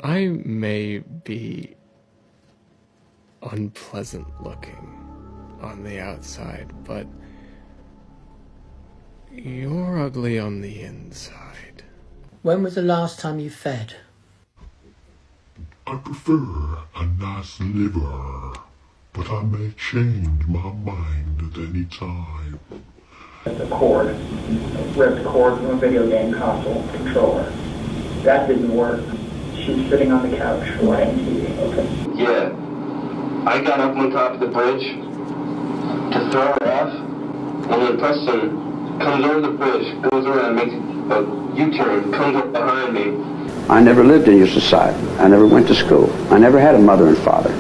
I may be unpleasant looking on the outside, but you're ugly on the inside. When was the last time you fed? I prefer a nice liver, but I may change my mind at any time. The cord, ripped cord from a video game console controller. That didn't work. She was sitting on the couch watching TV. Okay. Yeah. I got up on top of the bridge to throw her off, and then Preston comes over the bridge, goes around, makes a U-turn, comes up behind me. I never lived in your society. I never went to school. I never had a mother and father.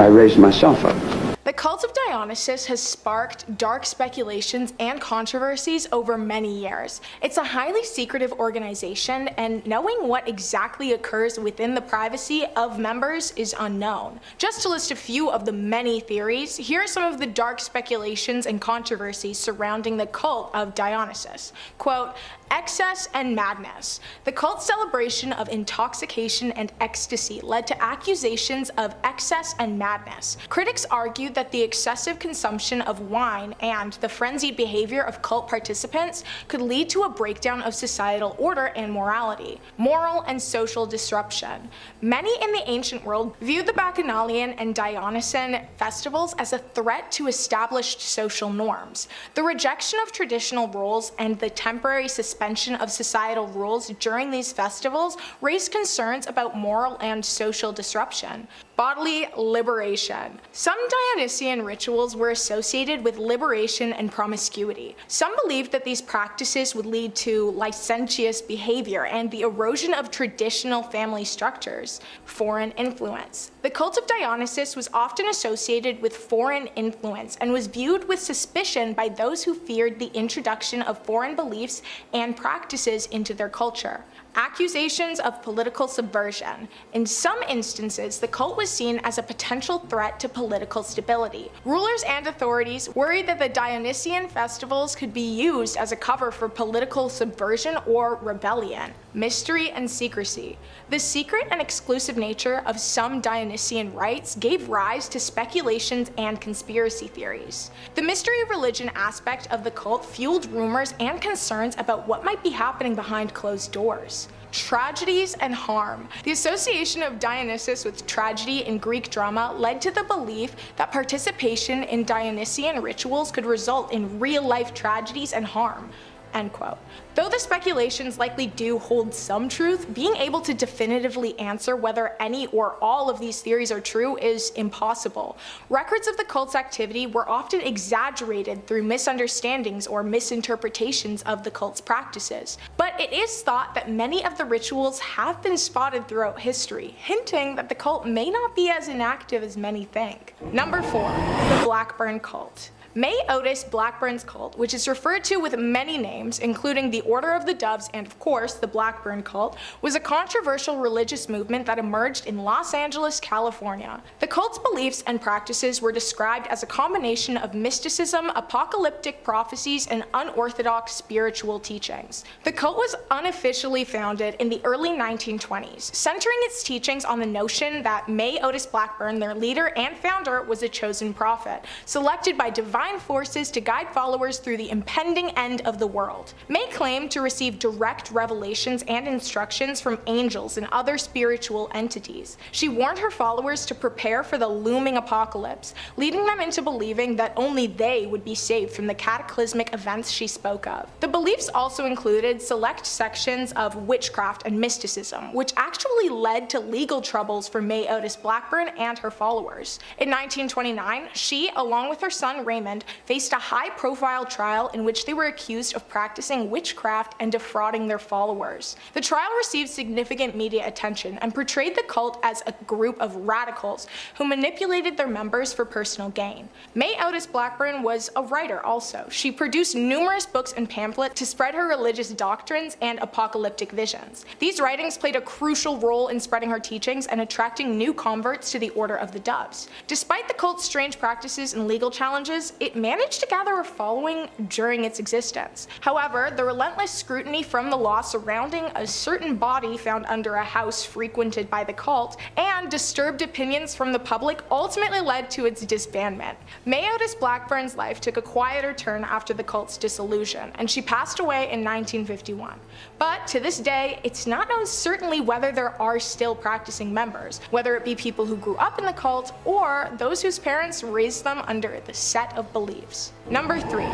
I raised myself up. The cult of Dionysus has sparked dark speculations and controversies over many years. It's a highly secretive organization, and knowing what exactly occurs within the privacy of members is unknown. Just to list a few of the many theories, here are some of the dark speculations and controversies surrounding the cult of Dionysus. Quote, excess and madness. The cult's celebration of intoxication and ecstasy led to accusations of excess and madness. Critics argued that the excessive consumption of wine and the frenzied behavior of cult participants could lead to a breakdown of societal order and morality, moral and social disruption. Many in the ancient world viewed the Bacchanalian and Dionysian festivals as a threat to established social norms. The rejection of traditional roles and the temporary suspension of societal rules during these festivals raised concerns about moral and social disruption. Bodily liberation. Some Dionysian rituals were associated with liberation and promiscuity. Some believed that these practices would lead to licentious behavior and the erosion of traditional family structures. Foreign influence. The cult of Dionysus was often associated with foreign influence and was viewed with suspicion by those who feared the introduction of foreign beliefs and practices into their culture. Accusations of political subversion. In some instances, the cult was seen as a potential threat to political stability. Rulers and authorities worried that the Dionysian festivals could be used as a cover for political subversion or rebellion. Mystery and secrecy. The secret and exclusive nature of some Dionysian rites gave rise to speculations and conspiracy theories. The mystery religion aspect of the cult fueled rumors and concerns about what might be happening behind closed doors. Tragedies and harm. The association of Dionysus with tragedy in Greek drama led to the belief that participation in Dionysian rituals could result in real-life tragedies and harm. End quote. Though the speculations likely do hold some truth, being able to definitively answer whether any or all of these theories are true is impossible. Records of the cult's activity were often exaggerated through misunderstandings or misinterpretations of the cult's practices. But it is thought that many of the rituals have been spotted throughout history, hinting that the cult may not be as inactive as many think. Number 4. The Blackburn cult. May Otis Blackburn's cult, which is referred to with many names, including the Order of the Doves and, of course, the Blackburn cult, was a controversial religious movement that emerged in Los Angeles, California. The cult's beliefs and practices were described as a combination of mysticism, apocalyptic prophecies, and unorthodox spiritual teachings. The cult was unofficially founded in the early 1920s, centering its teachings on the notion that May Otis Blackburn, their leader and founder, was a chosen prophet, selected by divine forces to guide followers through the impending end of the world. May claimed to receive direct revelations and instructions from angels and other spiritual entities. She warned her followers to prepare for the looming apocalypse, leading them into believing that only they would be saved from the cataclysmic events she spoke of. The beliefs also included select sections of witchcraft and mysticism, which actually led to legal troubles for May Otis Blackburn and her followers. In 1929, she, along with her son Raymond, faced a high-profile trial in which they were accused of practicing witchcraft and defrauding their followers. The trial received significant media attention and portrayed the cult as a group of radicals who manipulated their members for personal gain. May Otis Blackburn was a writer also. She produced numerous books and pamphlets to spread her religious doctrines and apocalyptic visions. These writings played a crucial role in spreading her teachings and attracting new converts to the Order of the Doves. Despite the cult's strange practices and legal challenges, it managed to gather a following during its existence. However, the relentless scrutiny from the law surrounding a certain body found under a house frequented by the cult and disturbed opinions from the public ultimately led to its disbandment. May Otis Blackburn's life took a quieter turn after the cult's dissolution, and she passed away in 1951. But to this day, it's not known certainly whether there are still practicing members, whether it be people who grew up in the cult or those whose parents raised them under the set of beliefs. Number 3.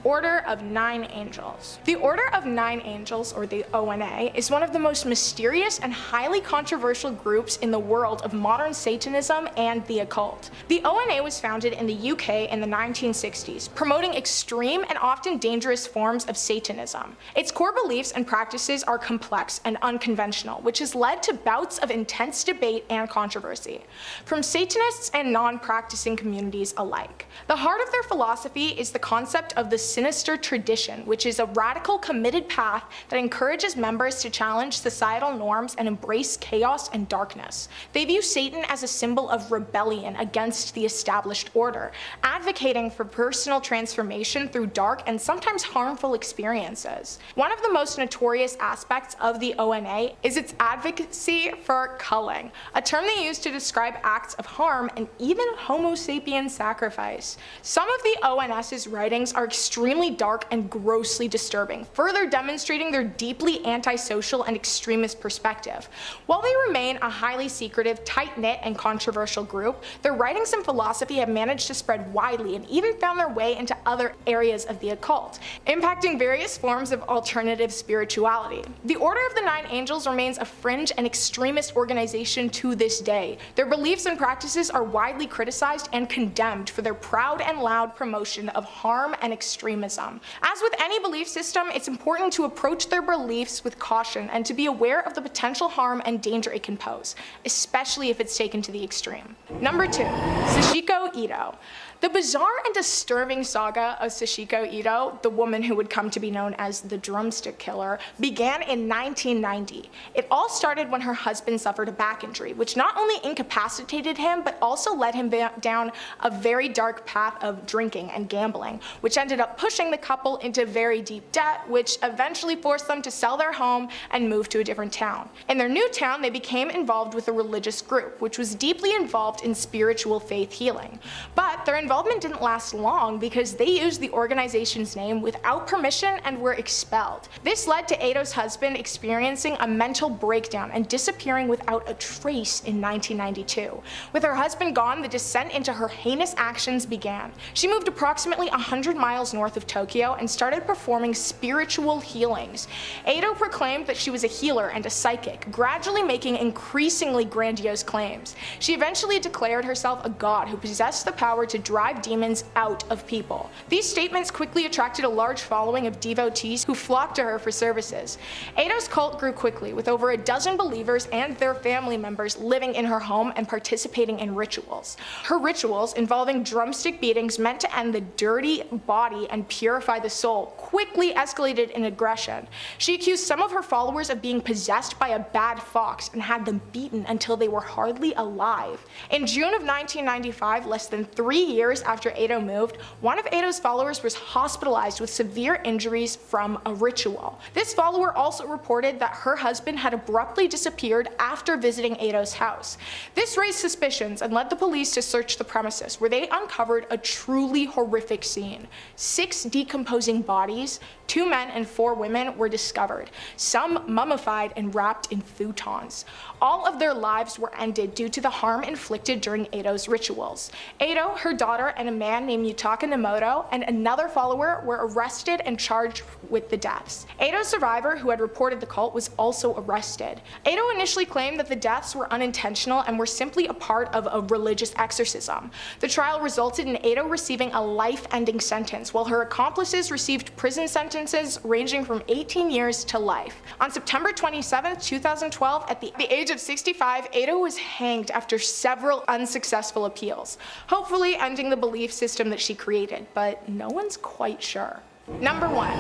Order of Nine Angels. The Order of Nine Angels, or the ONA, is one of the most mysterious and highly controversial groups in the world of modern Satanism and the occult. The ONA was founded in the UK in the 1960s, promoting extreme and often dangerous forms of Satanism. Its core beliefs and practices are complex and unconventional, which has led to bouts of intense debate and controversy from Satanists and non-practicing communities alike. The heart of their philosophy is the concept of the sinister tradition, which is a radical, committed path that encourages members to challenge societal norms and embrace chaos and darkness. They view Satan as a symbol of rebellion against the established order, advocating for personal transformation through dark and sometimes harmful experiences. One of the most notorious aspects of the ONA is its advocacy for culling, a term they use to describe acts of harm and even Homo sapien sacrifice. Some of the ONS's writings are extremely dark and grossly disturbing, further demonstrating their deeply antisocial and extremist perspective. While they remain a highly secretive, tight-knit, and controversial group, their writings and philosophy have managed to spread widely and even found their way into other areas of the occult, impacting various forms of alternative spirituality. The Order of the Nine Angels remains a fringe and extremist organization to this day. Their beliefs and practices are widely criticized and condemned for their proud and loud promotion of harm and extremism. As with any belief system, it's important to approach their beliefs with caution and to be aware of the potential harm and danger it can pose, especially if it's taken to the extreme. Number 2. Sachiko Eto. The bizarre and disturbing saga of Sachiko Eto, the woman who would come to be known as the Drumstick Killer, began in 1990. It all started when her husband suffered a back injury, which not only incapacitated him, but also led him down a very dark path of drinking and gambling, which ended up pushing the couple into very deep debt, which eventually forced them to sell their home and move to a different town. In their new town, they became involved with a religious group, which was deeply involved in spiritual faith healing. But their involvement didn't last long because they used the organization's name without permission and were expelled. This led to Eto's husband experiencing a mental breakdown and disappearing without a trace in 1992. With her husband gone, the descent into her heinous actions began. She moved approximately 100 miles north of Tokyo and started performing spiritual healings. Eto proclaimed that she was a healer and a psychic, gradually making increasingly grandiose claims. She eventually declared herself a god who possessed the power to drive demons out of people. These statements quickly attracted a large following of devotees who flocked to her for services. Eto's cult grew quickly, with over a dozen believers and their family members living in her home and participating in rituals. Her rituals, involving drumstick beatings meant to end the dirty body and purify the soul, quickly escalated in aggression. She accused some of her followers of being possessed by a bad fox and had them beaten until they were hardly alive. In June of 1995, less than 3 years after Eto moved, one of Eto's followers was hospitalized with severe injuries from a ritual. This follower also reported that her husband had abruptly disappeared after visiting Eto's house. This raised suspicions and led the police to search the premises, where they uncovered a truly horrific scene. 6 decomposing bodies, 2 men and 4 women, were discovered, some mummified and wrapped in futons. All of their lives were ended due to the harm inflicted during Eto's rituals. Eto, her daughter, and a man named Yutaka Nemoto and another follower were arrested and charged with the deaths. Eto's survivor, who had reported the cult, was also arrested. Eto initially claimed that the deaths were unintentional and were simply a part of a religious exorcism. The trial resulted in Eto receiving a life-ending sentence, while her accomplices received prison sentences ranging from 18 years to life. On September 27, 2012, at the age of 65, Eto was hanged after several unsuccessful appeals, hopefully ending the belief system that she created, but no one's quite sure. Number 1.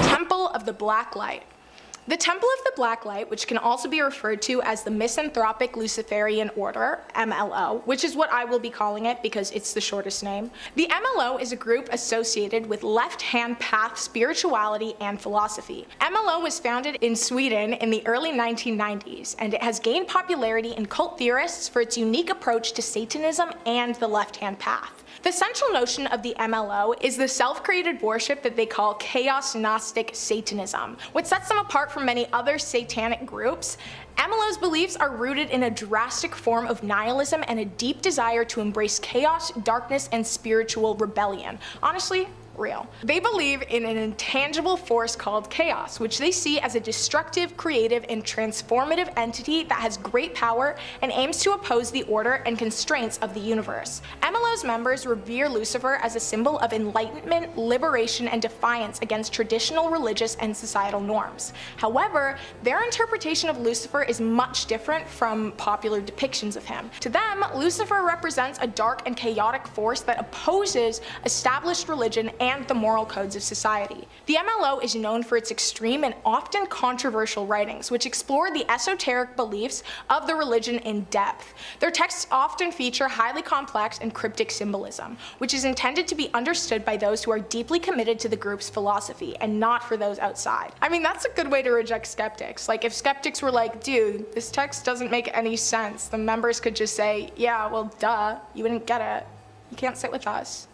Temple of the Black Light. The Temple of the Black Light, which can also be referred to as the Misanthropic Luciferian Order, MLO, which is what I will be calling it because it's the shortest name. The MLO is a group associated with left-hand path spirituality and philosophy. MLO was founded in Sweden in the early 1990s, and it has gained popularity in cult theorists for its unique approach to Satanism and the left-hand path. The central notion of the MLO is the self-created worship that they call Chaos Gnostic Satanism. What sets them apart from many other satanic groups, MLO's beliefs are rooted in a drastic form of nihilism and a deep desire to embrace chaos, darkness, and spiritual rebellion. Honestly, real. They believe in an intangible force called chaos, which they see as a destructive, creative, and transformative entity that has great power and aims to oppose the order and constraints of the universe. MLO's members revere Lucifer as a symbol of enlightenment, liberation, and defiance against traditional religious and societal norms. However, their interpretation of Lucifer is much different from popular depictions of him. To them, Lucifer represents a dark and chaotic force that opposes established religion and the moral codes of society. The MLO is known for its extreme and often controversial writings, which explore the esoteric beliefs of the religion in depth. Their texts often feature highly complex and cryptic symbolism, which is intended to be understood by those who are deeply committed to the group's philosophy, and not for those outside. I mean, that's a good way to reject skeptics. Like, if skeptics were like, dude, this text doesn't make any sense, the members could just say, yeah, well, duh, you wouldn't get it. You can't sit with us.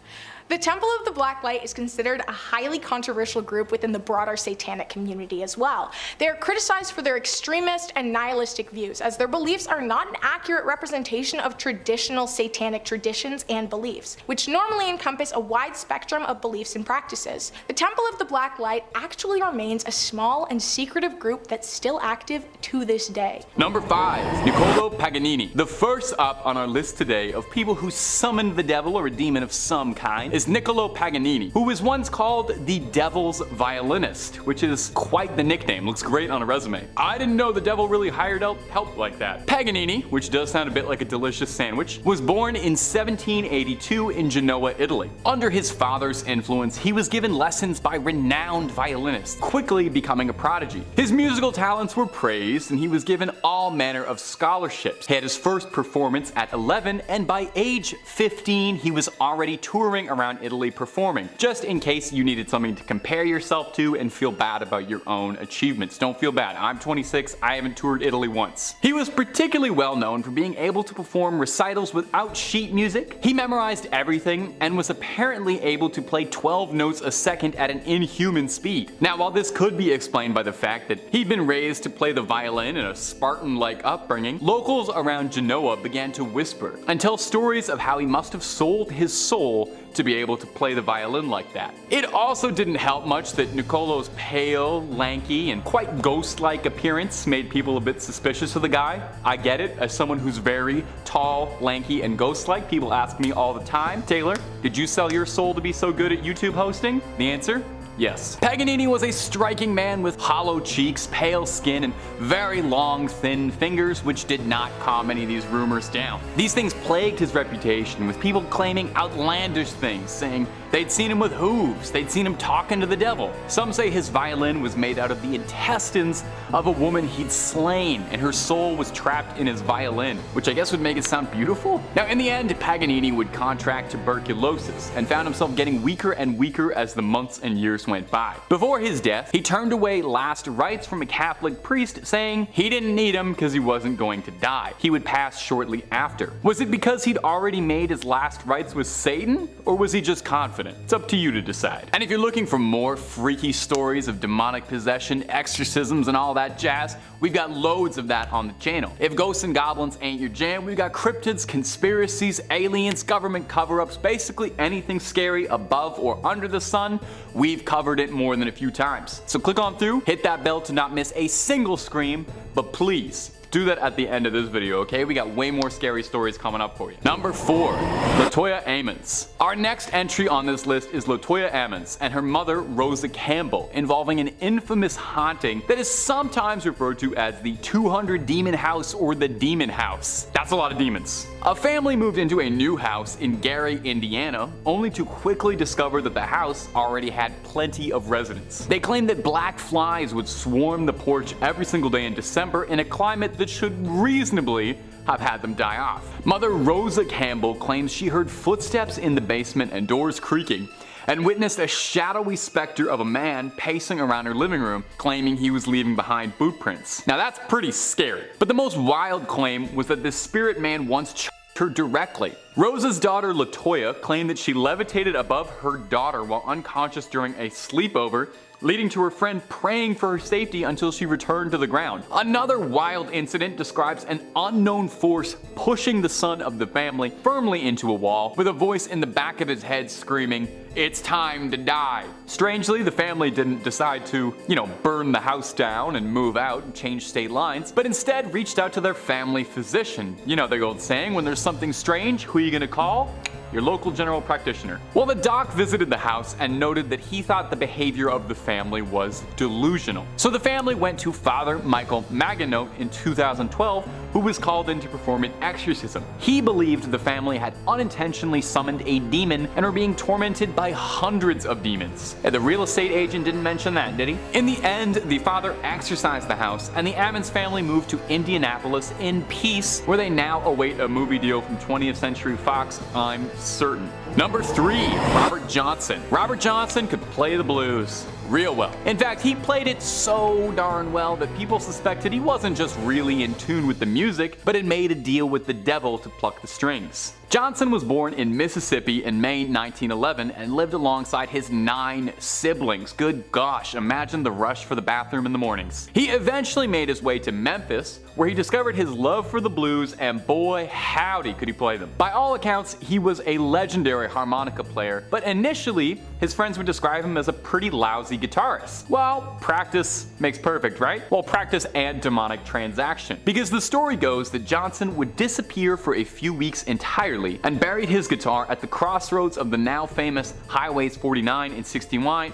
The Temple of the Black Light is considered a highly controversial group within the broader satanic community as well. They are criticized for their extremist and nihilistic views, as their beliefs are not an accurate representation of traditional satanic traditions and beliefs, which normally encompass a wide spectrum of beliefs and practices. The Temple of the Black Light actually remains a small and secretive group that's still active to this day. Number 5. Nicolo Paganini. The first up on our list today of people who summoned the devil or a demon of some kind is Nicolo Paganini, who was once called the devil's violinist, which is quite the nickname. Looks great on a resume. I didn't know the devil really hired out help like that. Paganini, which does sound a bit like a delicious sandwich, was born in 1782 in Genoa, Italy. Under his father's influence, he was given lessons by renowned violinists, quickly becoming a prodigy. His musical talents were praised, and he was given all manner of scholarships. He had his first performance at 11, and by age 15, he was already touring around Italy performing, just in case you needed something to compare yourself to and feel bad about your own achievements. Don't feel bad. I'm 26, I haven't toured Italy once. He was particularly well known for being able to perform recitals without sheet music. He memorized everything and was apparently able to play 12 notes a second at an inhuman speed. Now, while this could be explained by the fact that he'd been raised to play the violin in a Spartan-like upbringing, locals around Genoa began to whisper and tell stories of how he must have sold his soul to be able to play the violin like that. It also didn't help much that Nicolo's pale, lanky, and quite ghost-like appearance made people a bit suspicious of the guy. I get it, as someone who's very tall, lanky, and ghost-like, people ask me all the time, Taylor, did you sell your soul to be so good at YouTube hosting? The answer? Yes. Paganini was a striking man with hollow cheeks, pale skin, and very long, thin fingers, which did not calm any of these rumors down. These things plagued his reputation, with people claiming outlandish things, saying they'd seen him with hooves, they'd seen him talking to the devil. Some say his violin was made out of the intestines of a woman he'd slain, and her soul was trapped in his violin, which I guess would make it sound beautiful. Now, in the end, Paganini would contract tuberculosis, and found himself getting weaker and weaker as the months and years went by. Before his death, he turned away last rites from a Catholic priest, saying he didn't need him because he wasn't going to die. He would pass shortly after. Was it because he'd already made his last rites with Satan, or was he just confident? It's up to you to decide. And if you're looking for more freaky stories of demonic possession, exorcisms, and all that jazz, we've got loads of that on the channel. If ghosts and goblins ain't your jam, we've got cryptids, conspiracies, aliens, government cover-ups, basically anything scary above or under the sun, we've covered it more than a few times. So click on through, hit that bell to not miss a single scream, but please, Do that at the end of this video, okay? We got way more scary stories coming up for you. Number 4, Latoya Ammons. Our next entry on this list is Latoya Ammons and her mother Rosa Campbell, involving an infamous haunting that is sometimes referred to as the 200 Demon House or the Demon House. That's a lot of demons. A family moved into a new house in Gary, Indiana, only to quickly discover that the house already had plenty of residents. They claimed that black flies would swarm the porch every single day in December in a climate that should reasonably have had them die off. Mother Rosa Campbell claims she heard footsteps in the basement and doors creaking, and witnessed a shadowy specter of a man pacing around her living room, claiming he was leaving behind boot prints. Now that's pretty scary. But the most wild claim was that this spirit man once choked her directly. Rosa's daughter Latoya claimed that she levitated above her daughter while unconscious during a sleepover, leading to her friend praying for her safety until she returned to the ground. Another wild incident describes an unknown force pushing the son of the family firmly into a wall, with a voice in the back of his head screaming, "It's time to die." Strangely, the family didn't decide to, burn the house down and move out and change state lines, but instead reached out to their family physician. You know the old saying, when there's something strange, who are you gonna call? Your local general practitioner. Well, the doc visited the house and noted that he thought the behavior of the family was delusional. So the family went to Father Michael Maganote in 2012, who was called in to perform an exorcism. He believed the family had unintentionally summoned a demon and were being tormented by hundreds of demons. And the real estate agent didn't mention that, did he? In the end, the father exorcised the house, and the Ammons family moved to Indianapolis in peace, where they now await a movie deal from 20th Century Fox, I'm certain. Number 3, Robert Johnson. Robert Johnson could play the blues real well. In fact, he played it so darn well that people suspected he wasn't just really in tune with the music, but had made a deal with the devil to pluck the strings. Johnson was born in Mississippi in May 1911 and lived alongside his 9 siblings. Good gosh, imagine the rush for the bathroom in the mornings. He eventually made his way to Memphis, where he discovered his love for the blues, and boy howdy could he play them. By all accounts, he was a legendary harmonica player, but initially his friends would describe him as a pretty lousy guitarist. Well, practice makes perfect, right? Well, practice and demonic transaction. Because the story goes that Johnson would disappear for a few weeks entirely and buried his guitar at the crossroads of the now famous Highways 49 and 61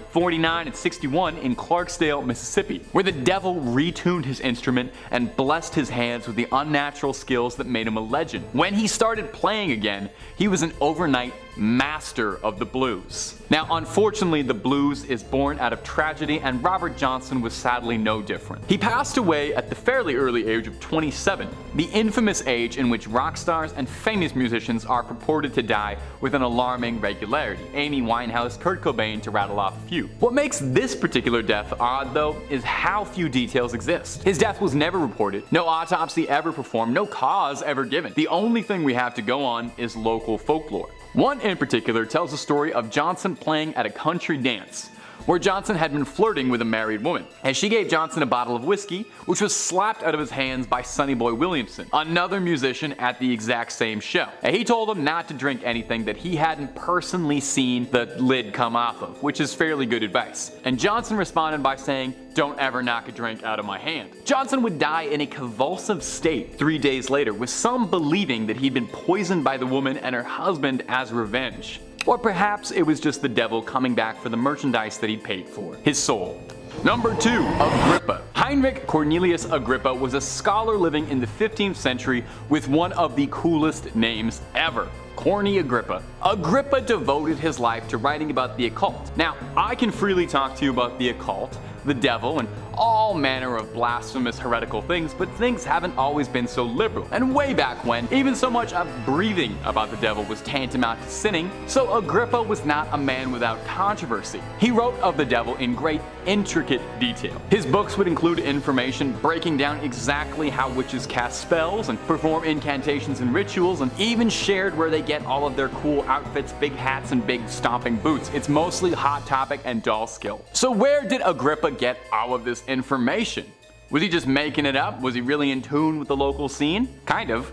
in Clarksdale, Mississippi, where the devil retuned his instrument and blessed his hands with the unnatural skills that made him a legend. When he started playing again, he was an overnight master of the blues. Now, unfortunately, the blues is born out of tragedy, and Robert Johnson was sadly no different. He passed away at the fairly early age of 27, the infamous age in which rock stars and famous musicians are purported to die with an alarming regularity. Amy Winehouse, Kurt Cobain, to rattle off a few. What makes this particular death odd, though, is how few details exist. His death was never reported, no autopsy ever performed, no cause ever given. The only thing we have to go on is local folklore. One in particular tells the story of Johnson playing at a country dance, where Johnson had been flirting with a married woman, and she gave Johnson a bottle of whiskey, which was slapped out of his hands by Sonny Boy Williamson, another musician at the exact same show. And he told him not to drink anything that he hadn't personally seen the lid come off of, which is fairly good advice. And Johnson responded by saying, "Don't ever knock a drink out of my hand." Johnson would die in a convulsive state 3 days later, with some believing that he'd been poisoned by the woman and her husband as revenge. Or perhaps it was just the devil coming back for the merchandise that he'd paid for, his soul. Number 2, Agrippa. Heinrich Cornelius Agrippa was a scholar living in the 15th century with one of the coolest names ever. Corny Agrippa. Agrippa devoted his life to writing about the occult. Now, I can freely talk to you about the occult, the devil, and all manner of blasphemous heretical things, but things haven't always been so liberal. And way back when, even so much of breathing about the devil was tantamount to sinning, so Agrippa was not a man without controversy. He wrote of the devil in great intricate detail. His books would include information breaking down exactly how witches cast spells and perform incantations and rituals, and even shared where they get all of their cool outfits, big hats, and big stomping boots. It's mostly Hot Topic and Doll Skill. So where did Agrippa get all of this information? Was he just making it up? Was he really in tune with the local scene? Kind of.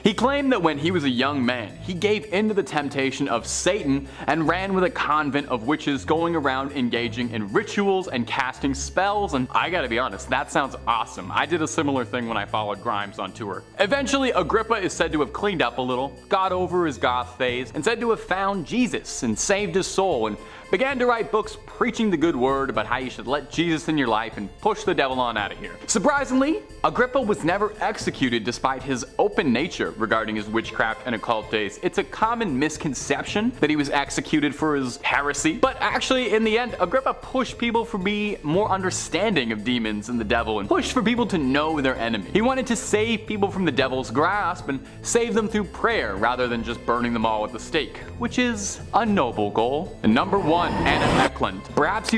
He claimed that when he was a young man, he gave in to the temptation of Satan and ran with a convent of witches going around engaging in rituals and casting spells, and I gotta be honest, that sounds awesome. I did a similar thing when I followed Grimes on tour. Eventually, Agrippa is said to have cleaned up a little, got over his goth phase, and said to have found Jesus and saved his soul, and began to write books preaching the good word about how you should let Jesus in your life and push the devil on out of here. Surprisingly, Agrippa was never executed despite his open nature regarding his witchcraft and occult days. It's a common misconception that he was executed for his heresy, but actually in the end, Agrippa pushed people to be more understanding of demons and the devil, and pushed for people to know their enemy. He wanted to save people from the devil's grasp and save them through prayer rather than just burning them all at the stake, which is a noble goal. And number 1, Anna Ecklund. Perhaps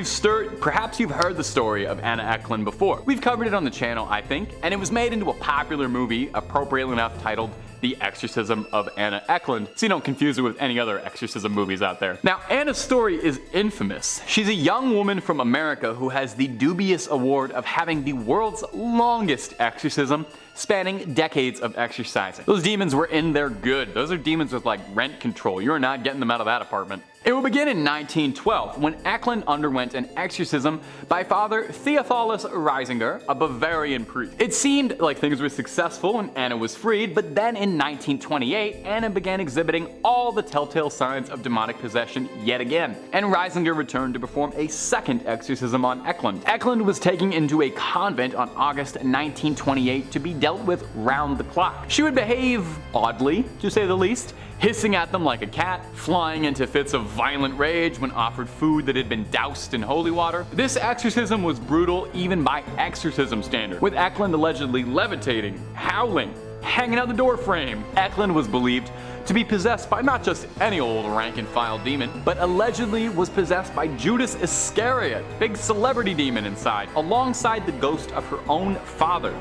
you've heard the story of Anna Ecklund before. We've covered it on the channel, I think, and it was made into a popular movie, appropriately enough titled The Exorcism of Anna Ecklund, so you don't confuse it with any other exorcism movies out there. Now, Anna's story is infamous. She's a young woman from America who has the dubious award of having the world's longest exorcism, spanning decades of exorcising. Those demons were in there good. Those are demons with like rent control. You're not getting them out of that apartment. It will begin in 1912 when Ecklund underwent an exorcism by Father Theophilus Reisinger, a Bavarian priest. It seemed like things were successful and Anna was freed, but then in 1928, Anna began exhibiting all the telltale signs of demonic possession yet again, and Reisinger returned to perform a second exorcism on Ecklund. Ecklund was taken into a convent on August 1928 to be dealt with round the clock. She would behave oddly, to say the least, hissing at them like a cat, flying into fits of violent rage when offered food that had been doused in holy water. This exorcism was brutal even by exorcism standard, with Ecklund allegedly levitating, howling, hanging out the door frame. Ecklund was believed to be possessed by not just any old rank-and-file demon, but allegedly was possessed by Judas Iscariot, big celebrity demon inside, alongside the ghost of her own father.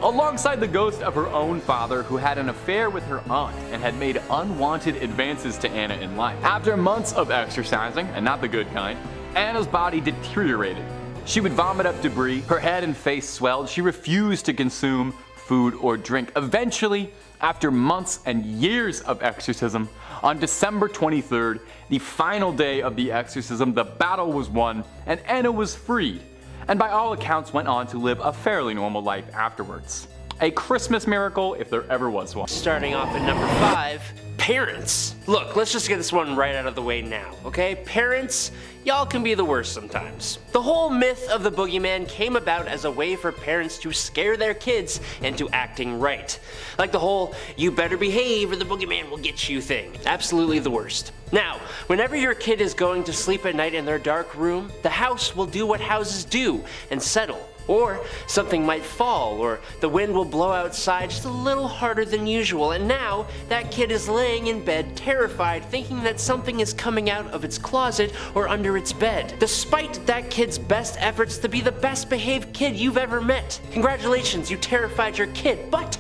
Who had an affair with her aunt and had made unwanted advances to Anna in life. After months of exercising, and not the good kind, Anna's body deteriorated. She would vomit up debris, her head and face swelled, she refused to consume food or drink. Eventually, after months and years of exorcism, on December 23rd, the final day of the exorcism, the battle was won and Anna was freed, and by all accounts went on to live a fairly normal life afterwards. A Christmas miracle if there ever was one. Starting off at number 5, parents. Look, let's just get this one right out of the way now, okay? Parents, y'all can be the worst sometimes. The whole myth of the boogeyman came about as a way for parents to scare their kids into acting right. Like the whole, you better behave or the boogeyman will get you thing. Absolutely the worst. Now, whenever your kid is going to sleep at night in their dark room, the house will do what houses do and settle. Or something might fall, or the wind will blow outside just a little harder than usual, and now that kid is laying in bed terrified, thinking that something is coming out of its closet or under its bed, despite that kid's best efforts to be the best behaved kid you've ever met. Congratulations, you terrified your kid, but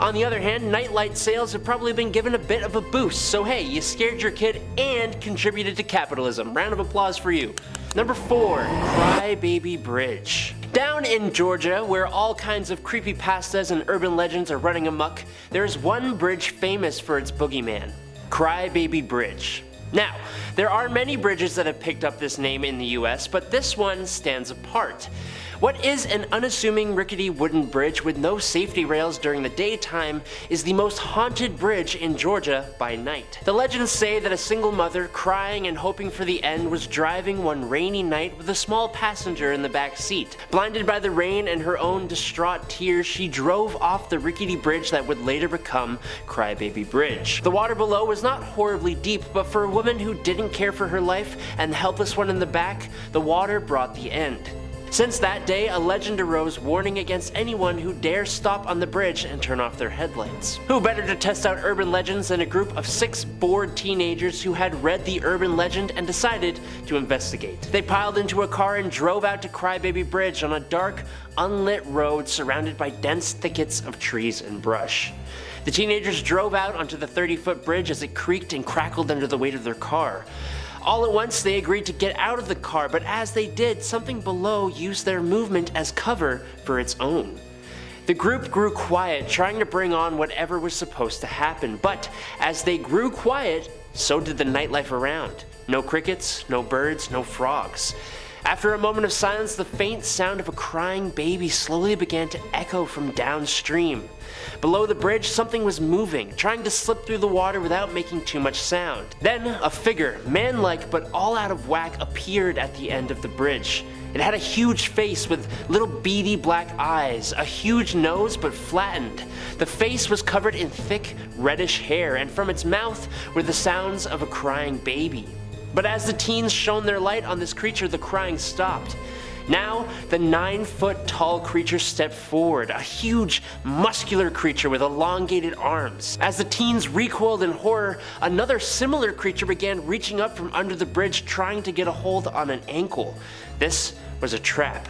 on the other hand, nightlight sales have probably been given a bit of a boost, so hey, you scared your kid and contributed to capitalism. Round of applause for you. Number 4, Crybaby Bridge. Down in Georgia, where all kinds of creepypastas and urban legends are running amok, there's one bridge famous for its boogeyman, Crybaby Bridge. Now, there are many bridges that have picked up this name in the US, but this one stands apart. What is an unassuming rickety wooden bridge with no safety rails during the daytime is the most haunted bridge in Georgia by night. The legends say that a single mother, crying and hoping for the end, was driving one rainy night with a small passenger in the back seat. Blinded by the rain and her own distraught tears, she drove off the rickety bridge that would later become Crybaby Bridge. The water below was not horribly deep, but for a woman who didn't care for her life and the helpless one in the back, the water brought the end. Since that day, a legend arose warning against anyone who dares stop on the bridge and turn off their headlights. Who better to test out urban legends than a group of 6 bored teenagers who had read the urban legend and decided to investigate. They piled into a car and drove out to Crybaby Bridge on a dark, unlit road surrounded by dense thickets of trees and brush. The teenagers drove out onto the 30-foot bridge as it creaked and crackled under the weight of their car. All at once, they agreed to get out of the car, but as they did, something below used their movement as cover for its own. The group grew quiet, trying to bring on whatever was supposed to happen, but as they grew quiet, so did the nightlife around. No crickets, no birds, no frogs. After a moment of silence, the faint sound of a crying baby slowly began to echo from downstream. Below the bridge, something was moving, trying to slip through the water without making too much sound. Then, a figure, man-like but all out of whack, appeared at the end of the bridge. It had a huge face with little beady black eyes, a huge nose but flattened. The face was covered in thick, reddish hair, and from its mouth were the sounds of a crying baby. But as the teens shone their light on this creature, the crying stopped. Now, the 9-foot-tall creature stepped forward, a huge, muscular creature with elongated arms. As the teens recoiled in horror, another similar creature began reaching up from under the bridge, trying to get a hold on an ankle. This was a trap.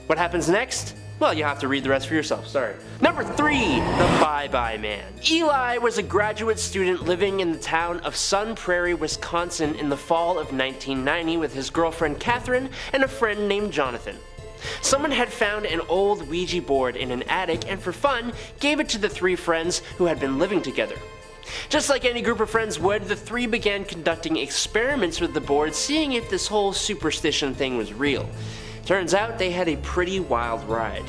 What happens next? Well, you have to read the rest for yourself, sorry. Number 3, the Bye-Bye Man. Eli was a graduate student living in the town of Sun Prairie, Wisconsin in the fall of 1990 with his girlfriend Catherine and a friend named Jonathan. Someone had found an old Ouija board in an attic and for fun gave it to the 3 friends who had been living together. Just like any group of friends would, the 3 began conducting experiments with the board, seeing if this whole superstition thing was real. Turns out they had a pretty wild ride.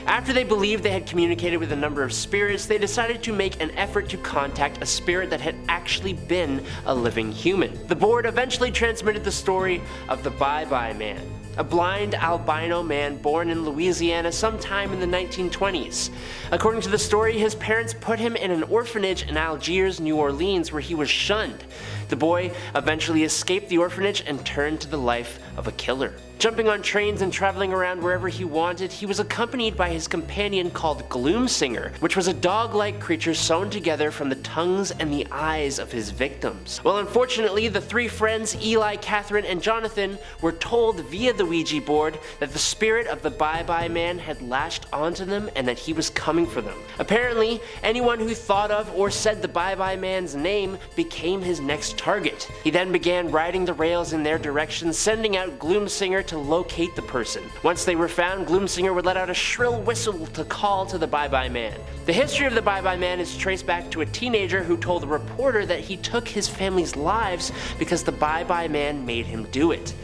After they believed they had communicated with a number of spirits, they decided to make an effort to contact a spirit that had actually been a living human. The board eventually transmitted the story of the Bye-Bye Man, a blind albino man born in Louisiana sometime in the 1920s. According to the story, his parents put him in an orphanage in Algiers, New Orleans, where he was shunned. The boy eventually escaped the orphanage and turned to the life of a killer. Jumping on trains and traveling around wherever he wanted, he was accompanied by his companion called Gloomsinger, which was a dog-like creature sewn together from the tongues and the eyes of his victims. Well, unfortunately, the 3 friends, Eli, Catherine, and Jonathan, were told via the Ouija board that the spirit of the Bye-Bye Man had latched onto them and that he was coming for them. Apparently, anyone who thought of or said the Bye-Bye Man's name became his next target. He then began riding the rails in their direction, sending out Gloomsinger to locate the person. Once they were found, Gloomsinger would let out a shrill whistle to call to the Bye-Bye Man. The history of the Bye-Bye Man is traced back to a teenager who told a reporter that he took his family's lives because the Bye-Bye Man made him do it.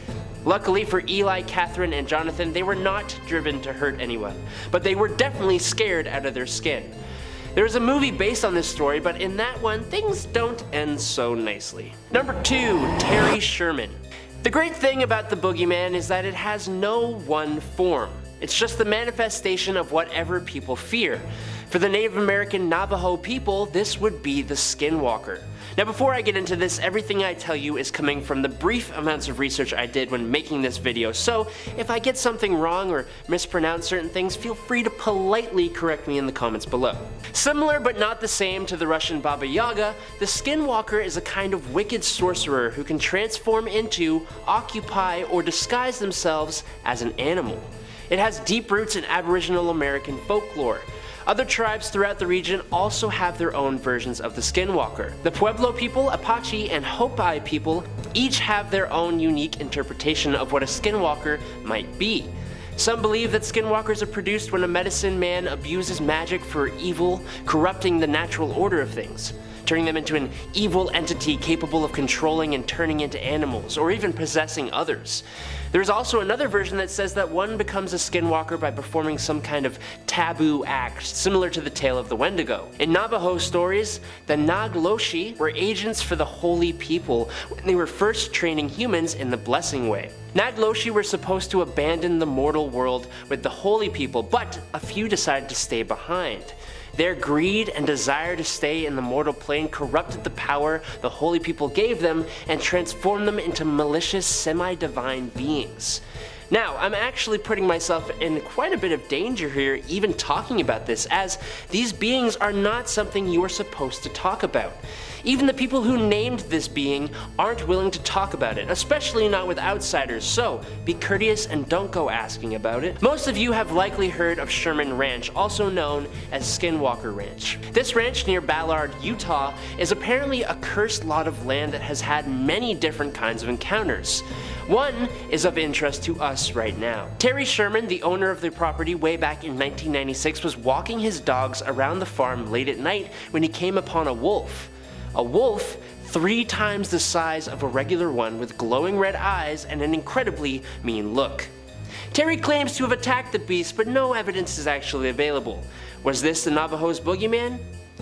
Luckily for Eli, Catherine, and Jonathan, they were not driven to hurt anyone, but they were definitely scared out of their skin. There is a movie based on this story, but in that one, things don't end so nicely. Number 2, Terry Sherman. The great thing about the boogeyman is that it has no one form. It's just the manifestation of whatever people fear. For the Native American Navajo people, this would be the skinwalker. Now before I get into this, everything I tell you is coming from the brief amounts of research I did when making this video, so if I get something wrong or mispronounce certain things, feel free to politely correct me in the comments below. Similar but not the same to the Russian Baba Yaga, the skinwalker is a kind of wicked sorcerer who can transform into, occupy, or disguise themselves as an animal. It has deep roots in Aboriginal American folklore. Other tribes throughout the region also have their own versions of the skinwalker. The Pueblo people, Apache, and Hopi people each have their own unique interpretation of what a skinwalker might be. Some believe that skinwalkers are produced when a medicine man abuses magic for evil, corrupting the natural order of things, turning them into an evil entity capable of controlling and turning into animals, or even possessing others. There's also another version that says that one becomes a skinwalker by performing some kind of taboo act, similar to the tale of the Wendigo. In Navajo stories, the Nagloshi were agents for the holy people when they were first training humans in the blessing way. Nagloshi were supposed to abandon the mortal world with the holy people, but a few decided to stay behind. Their greed and desire to stay in the mortal plane corrupted the power the holy people gave them and transformed them into malicious, semi-divine beings. Now, I'm actually putting myself in quite a bit of danger here even talking about this, as these beings are not something you are supposed to talk about. Even the people who named this being aren't willing to talk about it, especially not with outsiders, so be courteous and don't go asking about it. Most of you have likely heard of Sherman Ranch, also known as Skinwalker Ranch. This ranch near Ballard, Utah is apparently a cursed lot of land that has had many different kinds of encounters. One is of interest to us us right now. Terry Sherman, the owner of the property way back in 1996, was walking his dogs around the farm late at night when he came upon a wolf. A wolf 3 times the size of a regular one with glowing red eyes and an incredibly mean look. Terry claims to have attacked the beast, but no evidence is actually available. Was this the Navajo's boogeyman?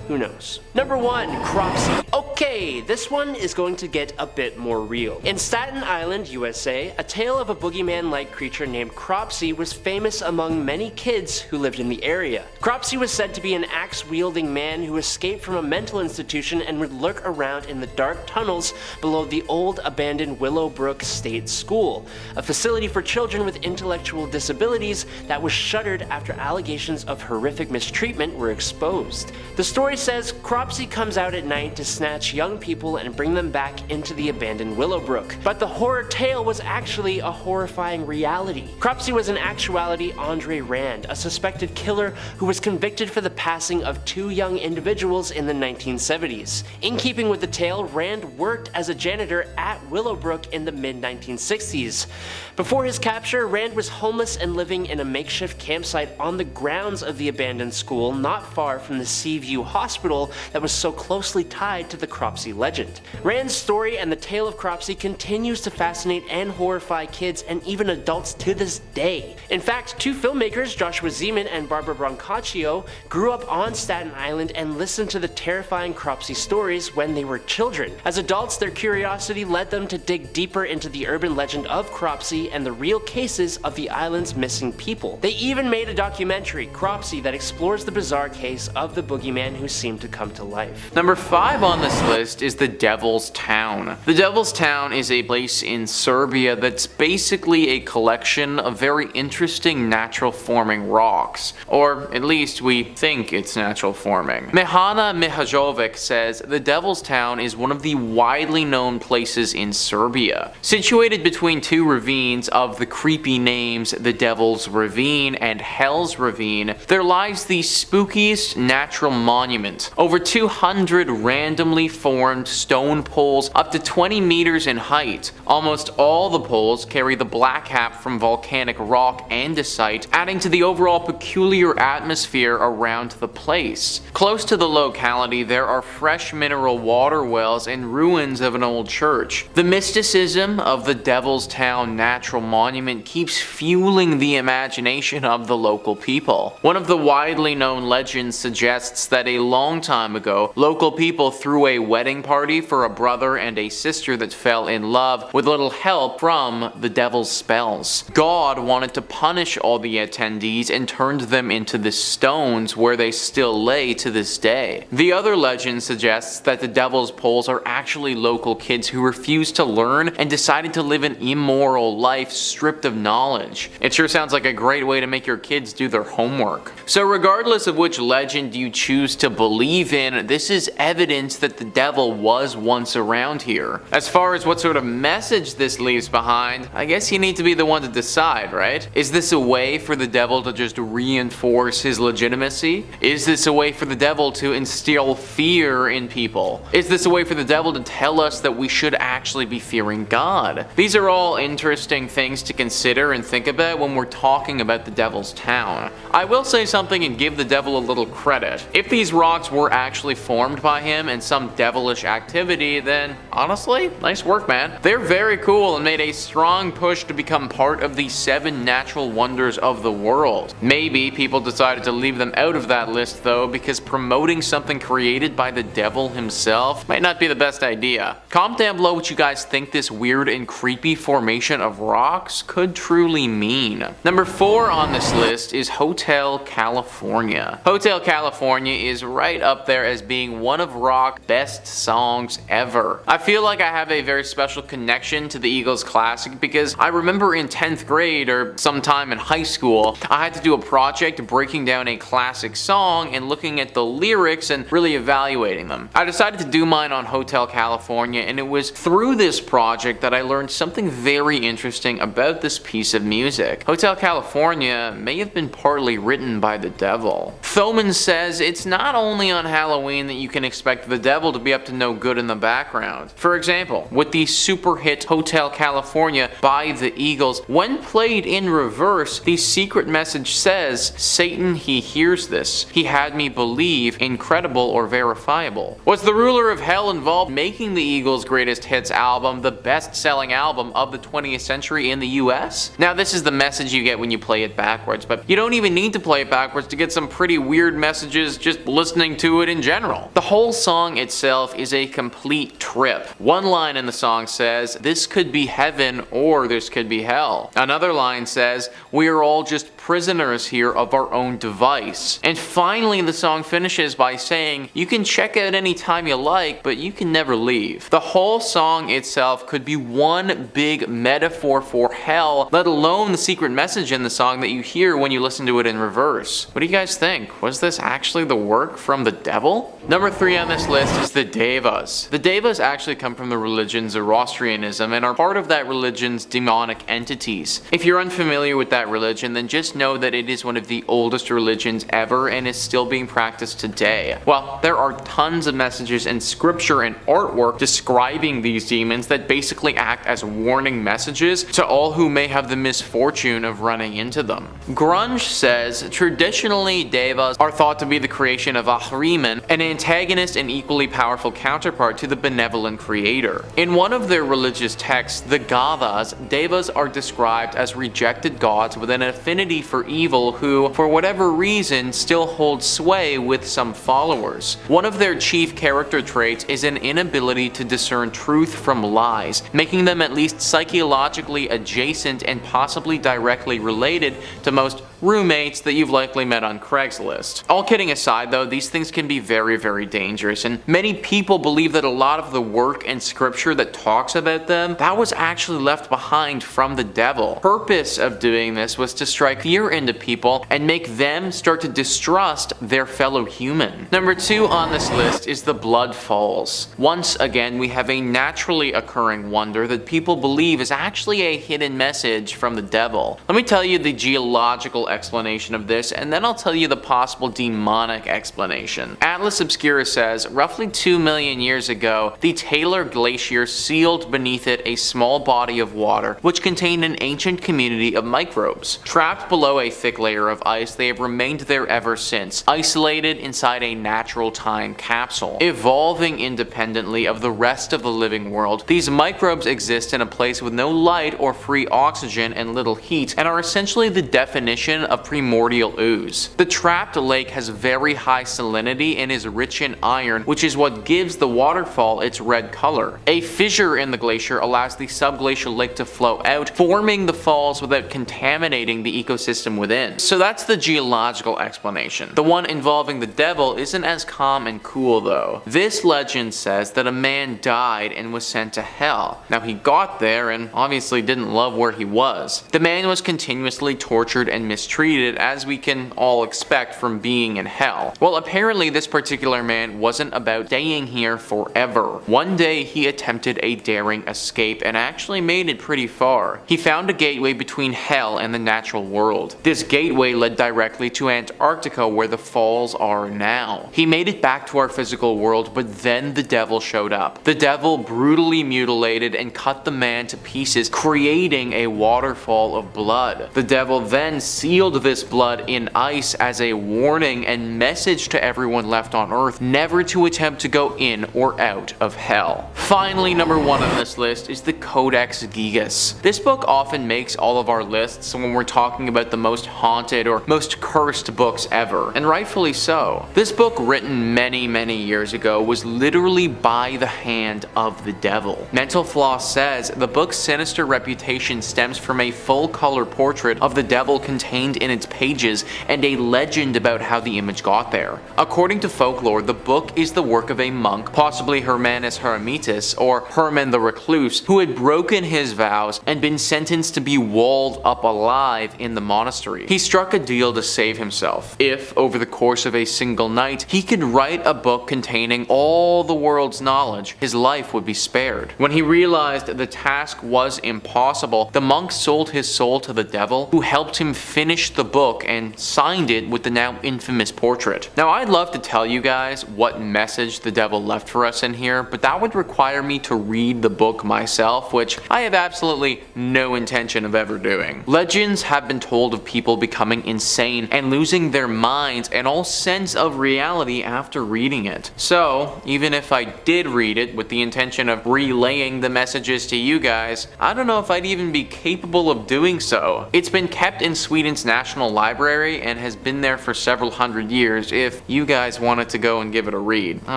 Who knows? Number 1, Cropsey. Okay, this one is going to get a bit more real. In Staten Island, USA, a tale of a boogeyman-like creature named Cropsey was famous among many kids who lived in the area. Cropsey was said to be an axe-wielding man who escaped from a mental institution and would lurk around in the dark tunnels below the old abandoned Willowbrook State School, a facility for children with intellectual disabilities that was shuttered after allegations of horrific mistreatment were exposed. The story says Cropsey comes out at night to snatch young people and bring them back into the abandoned Willowbrook. But the horror tale was actually a horrifying reality. Cropsey was in actuality Andre Rand, a suspected killer who was convicted for the passing of 2 young individuals in the 1970s. In keeping with the tale, Rand worked as a janitor at Willowbrook in the mid-1960s. Before his capture, Rand was homeless and living in a makeshift campsite on the grounds of the abandoned school not far from the Seaview Hospital that was so closely tied to the Cropsey legend. Rand's story and the tale of Cropsey continues to fascinate and horrify kids and even adults to this day. In fact, 2 filmmakers, Joshua Zeman and Barbara Brancaccio, grew up on Staten Island and listened to the terrifying Cropsey stories when they were children. As adults, their curiosity led them to dig deeper into the urban legend of Cropsey and the real cases of the island's missing people. They even made a documentary, Cropsey, that explores the bizarre case of the boogeyman who seemed to come to life. Number 5 on this list is the Devil's Town. The Devil's Town is a place in Serbia that's basically a collection of very interesting natural forming rocks, or at least we think it's natural forming. Mehana Mihajovic says the Devil's Town is one of the widely known places in Serbia. Situated between 2 ravines of the creepy names the Devil's Ravine and Hell's Ravine, there lies the spookiest natural monument. Over 200 randomly formed stone poles up to 20 meters in height. Almost all the poles carry the black cap from volcanic rock andesite, adding to the overall peculiar atmosphere around the place. Close to the locality, there are fresh mineral water wells and ruins of an old church. The mysticism of the Devil's Town Natural Monument keeps fueling the imagination of the local people. One of the widely known legends suggests that a long time ago, local people threw a wedding party for a brother and a sister that fell in love with little help from the devil's spells. God wanted to punish all the attendees and turned them into the stones where they still lay to this day. The other legend suggests that the devil's poles are actually local kids who refused to learn and decided to live an immoral life stripped of knowledge. It sure sounds like a great way to make your kids do their homework. So regardless of which legend you choose to believe in, this is evidence that the devil was once around here. As far as what sort of message this leaves behind, I guess you need to be the one to decide, right? Is this a way for the devil to just reinforce his legitimacy? Is this a way for the devil to instill fear in people? Is this a way for the devil to tell us that we should actually be fearing God? These are all interesting things to consider and think about when we're talking about the Devil's Town. I will say something and give the devil a little credit. If these rocks were actually formed by him and some devilish activity, then honestly, nice work, man. They're very cool and made a strong push to become part of the 7 natural wonders of the world. Maybe people decided to leave them out of that list though, because promoting something created by the devil himself might not be the best idea. Comment down below what you guys think this weird and creepy formation of rocks could truly mean. Number 4 on this list is Hotel California. Hotel California is right up there as being one of rock's best songs ever. I feel like I have a very special connection to the Eagles classic because I remember in 10th grade or sometime in high school, I had to do a project breaking down a classic song and looking at the lyrics and really evaluating them. I decided to do mine on Hotel California, and it was through this project that I learned something very interesting about this piece of music. Hotel California may have been partly written by the devil. Thoman says it's not only only on Halloween that you can expect the devil to be up to no good in the background. For example, with the super hit Hotel California by the Eagles, when played in reverse, the secret message says, "Satan, he hears this. He had me believe incredible or verifiable." Was the ruler of hell involved in making the Eagles' greatest hits album the best-selling album of the 20th century in the US? Now, this is the message you get when you play it backwards, but you don't even need to play it backwards to get some pretty weird messages just listening to it in general. The whole song itself is a complete trip. One line in the song says, "This could be heaven or this could be hell." Another line says, "We are all just prisoners here of our own device." And finally, the song finishes by saying, "You can check out any time you like, but you can never leave." The whole song itself could be one big metaphor for hell, let alone the secret message in the song that you hear when you listen to it in reverse. What do you guys think? Was this actually the work from the devil? Number 3 on this list is the Daevas. The Daevas actually come from the religion Zoroastrianism and are part of that religion's demonic entities. If you're unfamiliar with that religion, then just know that it is one of the oldest religions ever and is still being practiced today. Well, there are tons of messages in scripture and artwork describing these demons that basically act as warning messages to all who may have the misfortune of running into them. Grunge says, traditionally Daevas are thought to be the creation of Ahriman, an antagonist and equally powerful counterpart to the benevolent creator. In one of their religious texts, the Gathas, Daevas are described as rejected gods with an affinity for evil who, for whatever reason, still hold sway with some followers. One of their chief character traits is an inability to discern truth from lies, making them at least psychologically adjacent and possibly directly related to most roommates that you've likely met on Craigslist. All kidding aside though, these things can be very, very dangerous, and many people believe that a lot of the work and scripture that talks about them, that was actually left behind from the devil. The purpose of doing this was to strike fear into people and make them start to distrust their fellow human. Number 2 on this list is the Blood Falls. Once again, we have a naturally occurring wonder that people believe is actually a hidden message from the devil. Let me tell you the geological explanation of this, and then I'll tell you the possible demonic explanation. Atlas Obscura says, roughly 2 million years ago, the Taylor Glacier sealed beneath it a small body of water which contained an ancient community of microbes. Trapped below a thick layer of ice, they have remained there ever since, isolated inside a natural time capsule. Evolving independently of the rest of the living world, these microbes exist in a place with no light or free oxygen and little heat, and are essentially the definition of primordial ooze. The trapped lake has very high salinity and is rich in iron, which is what gives the waterfall its red color. A fissure in the glacier allows the subglacial lake to flow out, forming the falls without contaminating the ecosystem within. So that's the geological explanation. The one involving the devil isn't as calm and cool though. This legend says that a man died and was sent to hell. Now he got there and obviously didn't love where he was. The man was continuously tortured and mistreated, as we can all expect from being in hell. Well, apparently this particular man wasn't about staying here forever. One day he attempted a daring escape and actually made it pretty far. He found a gateway between hell and the natural world. This gateway led directly to Antarctica, where the falls are now. He made it back to our physical world, but then the devil showed up. The devil brutally mutilated and cut the man to pieces, creating a waterfall of blood. The devil then sealed this blood in ice as a warning and message to everyone left on Earth never to attempt to go in or out of hell. Finally, number 1 on this list is the Codex Gigas. This book often makes all of our lists when we're talking about the most haunted or most cursed books ever, and rightfully so. This book, written many, many years ago, was literally by the hand of the devil. Mental Floss says the book's sinister reputation stems from a full-color portrait of the devil contained in its pages and a legend about how the image got there. According to folklore, the book is the work of a monk, possibly Hermanus Hermitis or Herman the Recluse, who had broken his vows and been sentenced to be walled up alive in the monastery. He struck a deal to save himself. If, over the course of a single night, he could write a book containing all the world's knowledge, his life would be spared. When he realized the task was impossible, the monk sold his soul to the devil, who helped him finish finished the book and signed it with the now infamous portrait. Now I'd love to tell you guys what message the devil left for us in here, but that would require me to read the book myself, which I have absolutely no intention of ever doing. Legends have been told of people becoming insane and losing their minds and all sense of reality after reading it. So even if I did read it with the intention of relaying the messages to you guys, I don't know if I'd even be capable of doing so. It's been kept in Sweden's National Library and has been there for several hundred years if you guys wanted to go and give it a read. I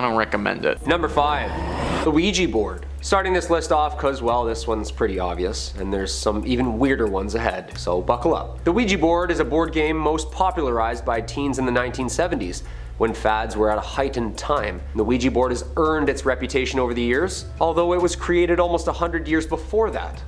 don't recommend it. Number 5, the Ouija board. Starting this list off because, well, this one's pretty obvious, and there's some even weirder ones ahead, so buckle up. The Ouija board is a board game most popularized by teens in the 1970s, when fads were at a heightened time. The Ouija board has earned its reputation over the years, although it was created almost 100 years before that.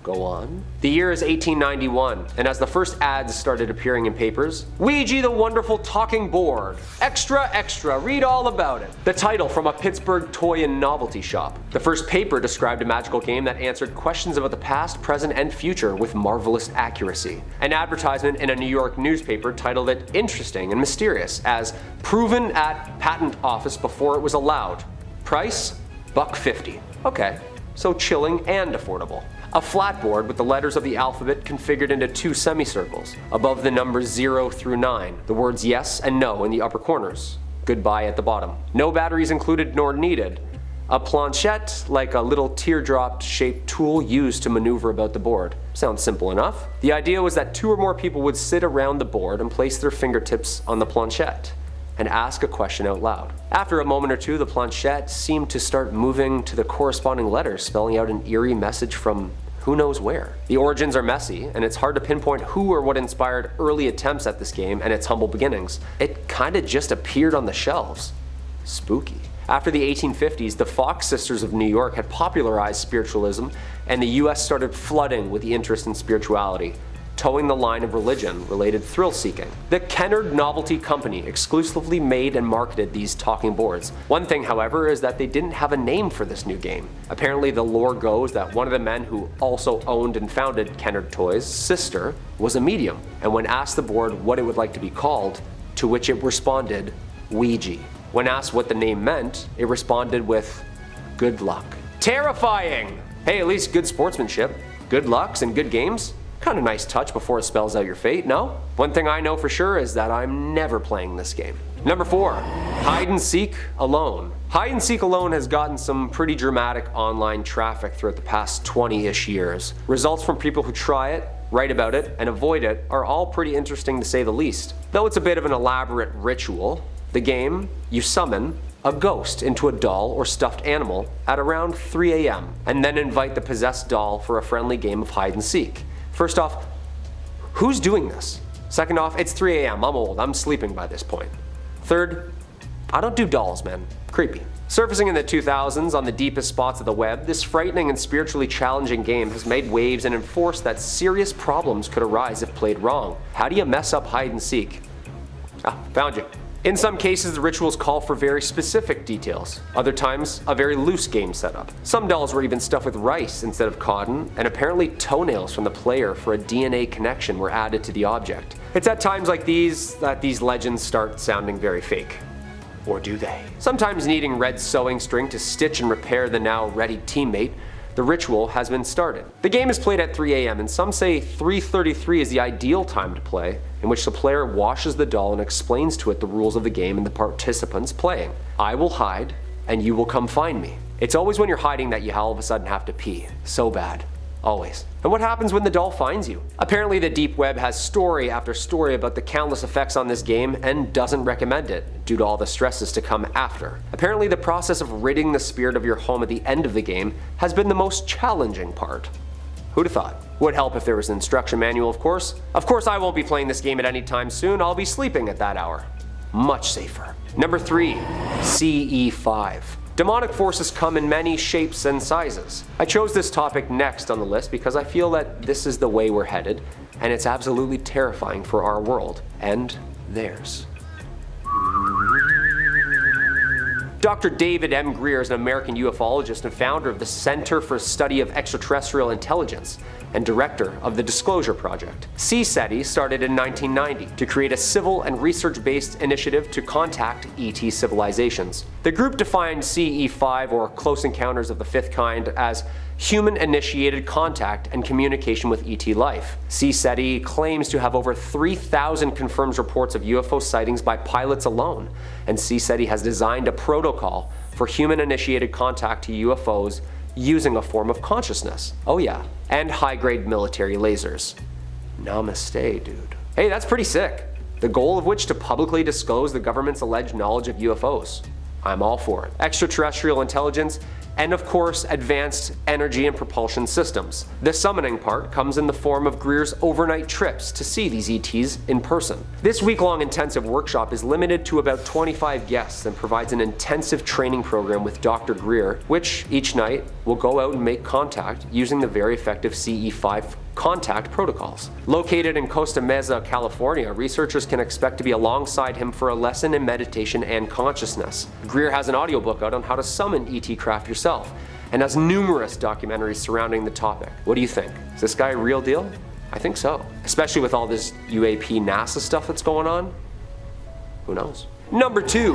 Go on. The year is 1891, and as the first ads started appearing in papers, Ouija the wonderful talking board. Extra, extra, read all about it. The title from a Pittsburgh toy and novelty shop. The first paper described a magical game that answered questions about the past, present, and future with marvelous accuracy. An advertisement in a New York newspaper titled it interesting and mysterious as proven at patent office before it was allowed. Price? $1.50. Okay, so chilling and affordable. A flat board with the letters of the alphabet configured into 2 semicircles. Above the numbers 0 through 9, the words yes and no in the upper corners. Goodbye at the bottom. No batteries included nor needed. A planchette, like a little teardrop shaped tool used to maneuver about the board. Sounds simple enough. The idea was that 2 or more people would sit around the board and place their fingertips on the planchette and ask a question out loud. After a moment or two, the planchette seemed to start moving to the corresponding letters, spelling out an eerie message from who knows where. The origins are messy, and it's hard to pinpoint who or what inspired early attempts at this game and its humble beginnings. It kinda just appeared on the shelves. Spooky. After the 1850s, the Fox sisters of New York had popularized spiritualism, and the US started flooding with the interest in spirituality, towing the line of religion-related thrill-seeking. The Kennard Novelty Company exclusively made and marketed these talking boards. One thing, however, is that they didn't have a name for this new game. Apparently, the lore goes that one of the men who also owned and founded Kennard Toys' sister was a medium, and when asked the board what it would like to be called, to which it responded, Ouija. When asked what the name meant, it responded with, good luck. Terrifying! Hey, at least good sportsmanship. Good lucks and good games? Kind of nice touch before it spells out your fate, no? One thing I know for sure is that I'm never playing this game. Number 4, hide and seek alone. Hide and seek alone has gotten some pretty dramatic online traffic throughout the past 20-ish years. Results from people who try it, write about it, and avoid it are all pretty interesting to say the least. Though it's a bit of an elaborate ritual, the game, you summon a ghost into a doll or stuffed animal at around 3 a.m. and then invite the possessed doll for a friendly game of hide and seek. First off, who's doing this? Second off, it's 3 a.m. I'm old. I'm sleeping by this point. Third, I don't do dolls, man. Creepy. Surfacing in the 2000s on the deepest spots of the web, this frightening and spiritually challenging game has made waves and enforced that serious problems could arise if played wrong. How do you mess up hide and seek? Found you. In some cases, the rituals call for very specific details. Other times, a very loose game setup. Some dolls were even stuffed with rice instead of cotton, and apparently toenails from the player for a DNA connection were added to the object. It's at times like these that these legends start sounding very fake. Or do they? Sometimes needing red sewing string to stitch and repair the now ready teammate, the ritual has been started. The game is played at 3 a.m. and some say 3:33 is the ideal time to play, in which the player washes the doll and explains to it the rules of the game and the participants playing. I will hide, and you will come find me. It's always when you're hiding that you all of a sudden have to pee. So bad. Always. And what happens when the doll finds you? Apparently the deep web has story after story about the countless effects on this game and doesn't recommend it, due to all the stresses to come after. Apparently the process of ridding the spirit of your home at the end of the game has been the most challenging part. Who'd have thought? Would help if there was an instruction manual, of course. Of course I won't be playing this game at any time soon, I'll be sleeping at that hour. Much safer. Number 3, CE5. Demonic forces come in many shapes and sizes. I chose this topic next on the list because I feel that this is the way we're headed, and it's absolutely terrifying for our world, and theirs. Dr. David M. Greer is an American ufologist and founder of the Center for Study of Extraterrestrial Intelligence and director of the Disclosure Project. CSETI started in 1990 to create a civil and research-based initiative to contact ET civilizations. The group defined CE5, or Close Encounters of the Fifth Kind, as human-initiated contact and communication with ET life. CSETI claims to have over 3,000 confirmed reports of UFO sightings by pilots alone, and CSETI has designed a protocol for human-initiated contact to UFOs using a form of consciousness. Oh yeah, and high-grade military lasers. Namaste, dude. Hey, that's pretty sick. The goal of which to publicly disclose the government's alleged knowledge of UFOs. I'm all for it. Extraterrestrial intelligence, and of course, advanced energy and propulsion systems. The summoning part comes in the form of Greer's overnight trips to see these ETs in person. This week-long intensive workshop is limited to about 25 guests and provides an intensive training program with Dr. Greer, which each night will go out and make contact using the very effective CE5 contact protocols. Located in Costa Mesa, California, researchers can expect to be alongside him for a lesson in meditation and consciousness. Greer has an audiobook out on how to summon ET craft yourself, and has numerous documentaries surrounding the topic. What do you think? Is this guy a real deal? I think so. Especially with all this UAP NASA stuff that's going on. Who knows? Number 2,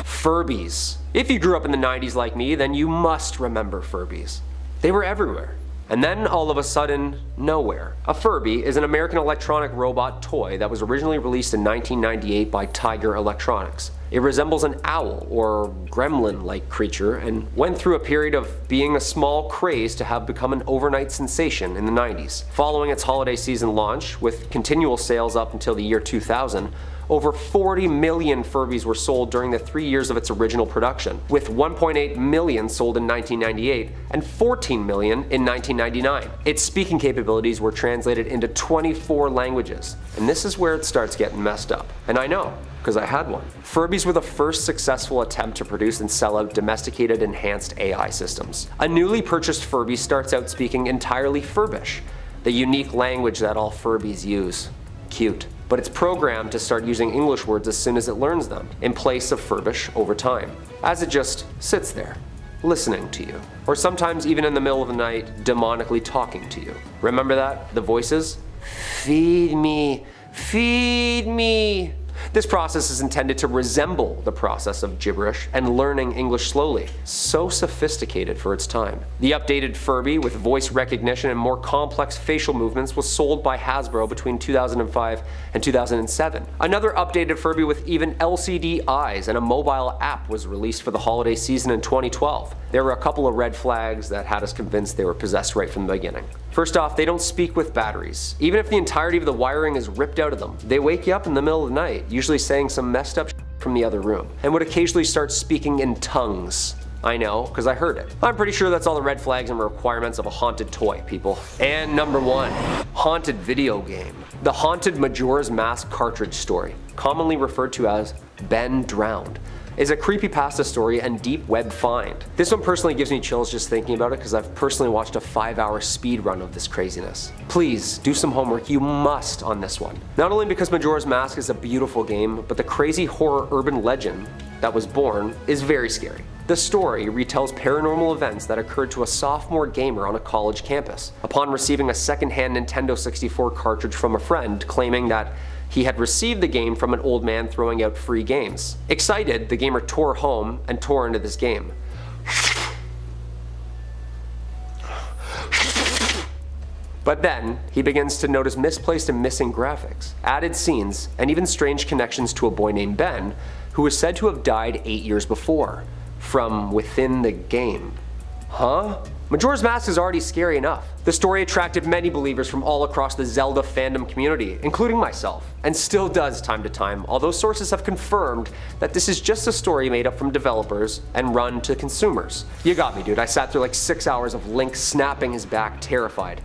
Furbies. If you grew up in the 90s like me, then you must remember Furbies. They were everywhere. And then all of a sudden, nowhere. A Furby is an American electronic robot toy that was originally released in 1998 by Tiger Electronics. It resembles an owl or gremlin-like creature and went through a period of being a small craze to have become an overnight sensation in the 90s. Following its holiday season launch, with continual sales up until the year 2000, over 40 million Furbies were sold during the 3 years of its original production, with 1.8 million sold in 1998 and 14 million in 1999. Its speaking capabilities were translated into 24 languages, and this is where it starts getting messed up. And I know, because I had one. Furbies were the first successful attempt to produce and sell out domesticated enhanced AI systems. A newly purchased Furby starts out speaking entirely Furbish, the unique language that all Furbies use. Cute. But it's programmed to start using English words as soon as it learns them, in place of Furbish over time, as it just sits there, listening to you. Or sometimes even in the middle of the night, demonically talking to you. Remember that? The voices? Feed me, feed me. This process is intended to resemble the process of gibberish and learning English slowly. So sophisticated for its time. The updated Furby with voice recognition and more complex facial movements was sold by Hasbro between 2005 and 2007. Another updated Furby with even LCD eyes and a mobile app was released for the holiday season in 2012. There were a couple of red flags that had us convinced they were possessed right from the beginning. First off, they don't speak with batteries. Even if the entirety of the wiring is ripped out of them, they wake you up in the middle of the night, usually saying some messed up shit from the other room, and would occasionally start speaking in tongues. I know, because I heard it. I'm pretty sure that's all the red flags and requirements of a haunted toy, people. And number 1, haunted video game. The Haunted Majora's Mask cartridge story, commonly referred to as Ben Drowned, is a creepypasta story and deep web find. This one personally gives me chills just thinking about it because I've personally watched a 5-hour speed run of this craziness. Please, do some homework, you must on this one. Not only because Majora's Mask is a beautiful game, but the crazy horror urban legend that was born is very scary. The story retells paranormal events that occurred to a sophomore gamer on a college campus, upon receiving a second-hand Nintendo 64 cartridge from a friend claiming that he had received the game from an old man throwing out free games. Excited, the gamer tore home and tore into this game. But then, he begins to notice misplaced and missing graphics, added scenes, and even strange connections to a boy named Ben, who was said to have died 8 years before, from within the game. Huh? Majora's Mask is already scary enough. The story attracted many believers from all across the Zelda fandom community, including myself, and still does time to time, although sources have confirmed that this is just a story made up from developers and run to consumers. You got me, dude. I sat through like 6 hours of Link snapping his back, terrified.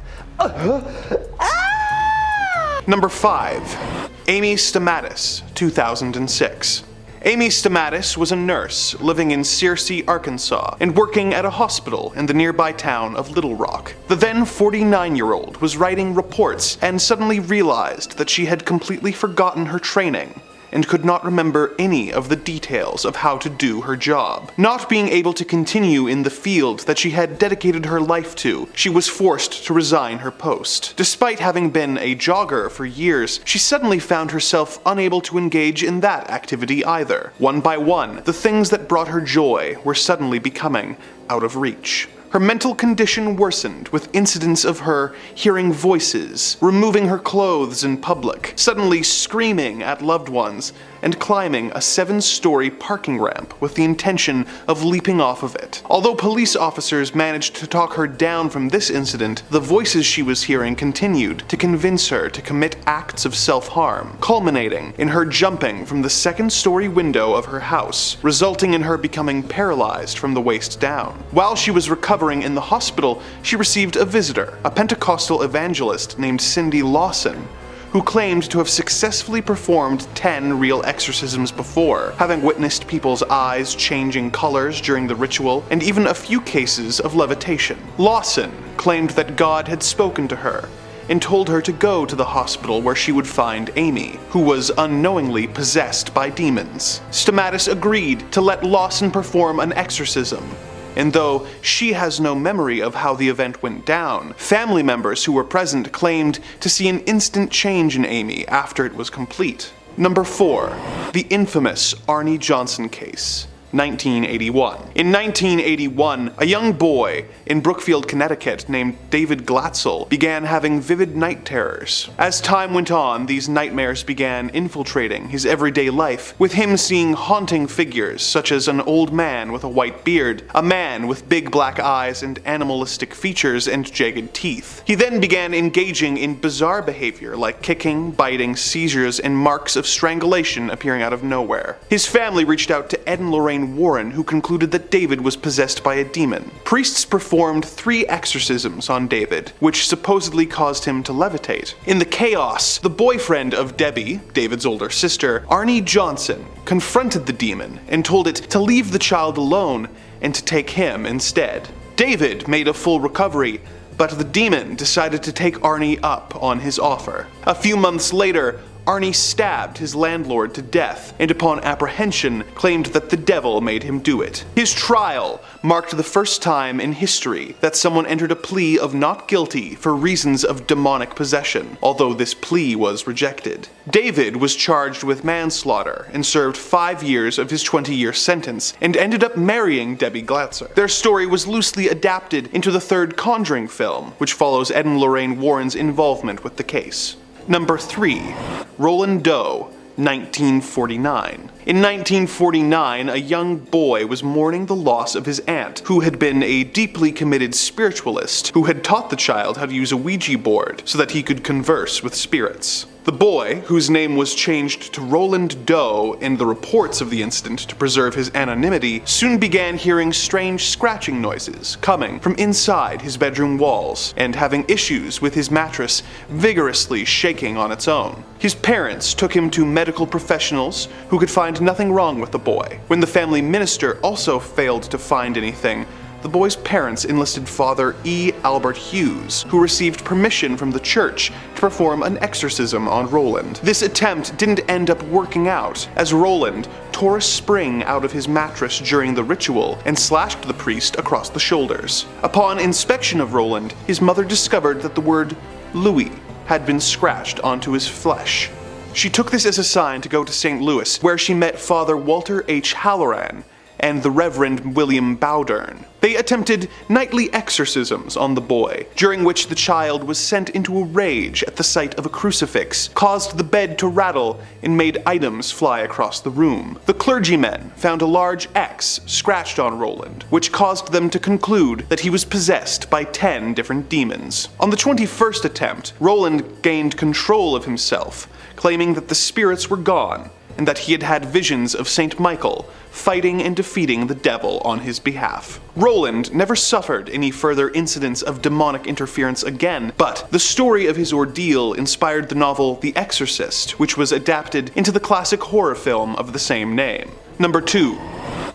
Number 5. Amy Stamatis, 2006. Amy Stamatis was a nurse living in Searcy, Arkansas, and working at a hospital in the nearby town of Little Rock. The then 49-year-old was writing reports and suddenly realized that she had completely forgotten her training and could not remember any of the details of how to do her job. Not being able to continue in the field that she had dedicated her life to, she was forced to resign her post. Despite having been a jogger for years, she suddenly found herself unable to engage in that activity either. One by one, the things that brought her joy were suddenly becoming out of reach. Her mental condition worsened with incidents of her hearing voices, removing her clothes in public, suddenly screaming at loved ones, and climbing a 7-story parking ramp with the intention of leaping off of it. Although police officers managed to talk her down from this incident, the voices she was hearing continued to convince her to commit acts of self-harm, culminating in her jumping from the 2nd-story window of her house, resulting in her becoming paralyzed from the waist down. While she was recovering in the hospital, she received a visitor, a Pentecostal evangelist named Cindy Lawson, who claimed to have successfully performed 10 real exorcisms before, having witnessed people's eyes changing colors during the ritual, and even a few cases of levitation. Lawson claimed that God had spoken to her and told her to go to the hospital where she would find Amy, who was unknowingly possessed by demons. Stamatis agreed to let Lawson perform an exorcism, and though she has no memory of how the event went down, family members who were present claimed to see an instant change in Amy after it was complete. Number 4. The infamous Arnie Johnson case. 1981. In 1981, a young boy in Brookfield, Connecticut named David Glatzel began having vivid night terrors. As time went on, these nightmares began infiltrating his everyday life, with him seeing haunting figures such as an old man with a white beard, a man with big black eyes and animalistic features and jagged teeth. He then began engaging in bizarre behavior like kicking, biting, seizures, and marks of strangulation appearing out of nowhere. His family reached out to Ed and Lorraine Warren, who concluded that David was possessed by a demon. Priests performed 3 exorcisms on David, which supposedly caused him to levitate. In the chaos, the boyfriend of Debbie, David's older sister, Arnie Johnson, confronted the demon and told it to leave the child alone and to take him instead. David made a full recovery, but the demon decided to take Arnie up on his offer. A few months later, Arnie stabbed his landlord to death, and upon apprehension claimed that the devil made him do it. His trial marked the first time in history that someone entered a plea of not guilty for reasons of demonic possession, although this plea was rejected. David was charged with manslaughter and served 5 years of his 20-year sentence, and ended up marrying Debbie Glatzer. Their story was loosely adapted into the 3rd Conjuring film, which follows Ed and Lorraine Warren's involvement with the case. Number 3. Roland Doe, 1949. In 1949, a young boy was mourning the loss of his aunt, who had been a deeply committed spiritualist who had taught the child how to use a Ouija board so that he could converse with spirits. The boy, whose name was changed to Roland Doe in the reports of the incident to preserve his anonymity, soon began hearing strange scratching noises coming from inside his bedroom walls, and having issues with his mattress vigorously shaking on its own. His parents took him to medical professionals who could find nothing wrong with the boy. When the family minister also failed to find anything, the boy's parents enlisted Father E. Albert Hughes, who received permission from the church to perform an exorcism on Roland. This attempt didn't end up working out, as Roland tore a spring out of his mattress during the ritual and slashed the priest across the shoulders. Upon inspection of Roland, his mother discovered that the word Louis had been scratched onto his flesh. She took this as a sign to go to St. Louis, where she met Father Walter H. Halloran and the Reverend William Bowdern. They attempted nightly exorcisms on the boy, during which the child was sent into a rage at the sight of a crucifix, caused the bed to rattle, and made items fly across the room. The clergymen found a large X scratched on Roland, which caused them to conclude that he was possessed by 10 different demons. On the 21st attempt, Roland gained control of himself, claiming that the spirits were gone, and that he had had visions of St. Michael fighting and defeating the devil on his behalf. Roland never suffered any further incidents of demonic interference again, but the story of his ordeal inspired the novel The Exorcist, which was adapted into the classic horror film of the same name. Number 2.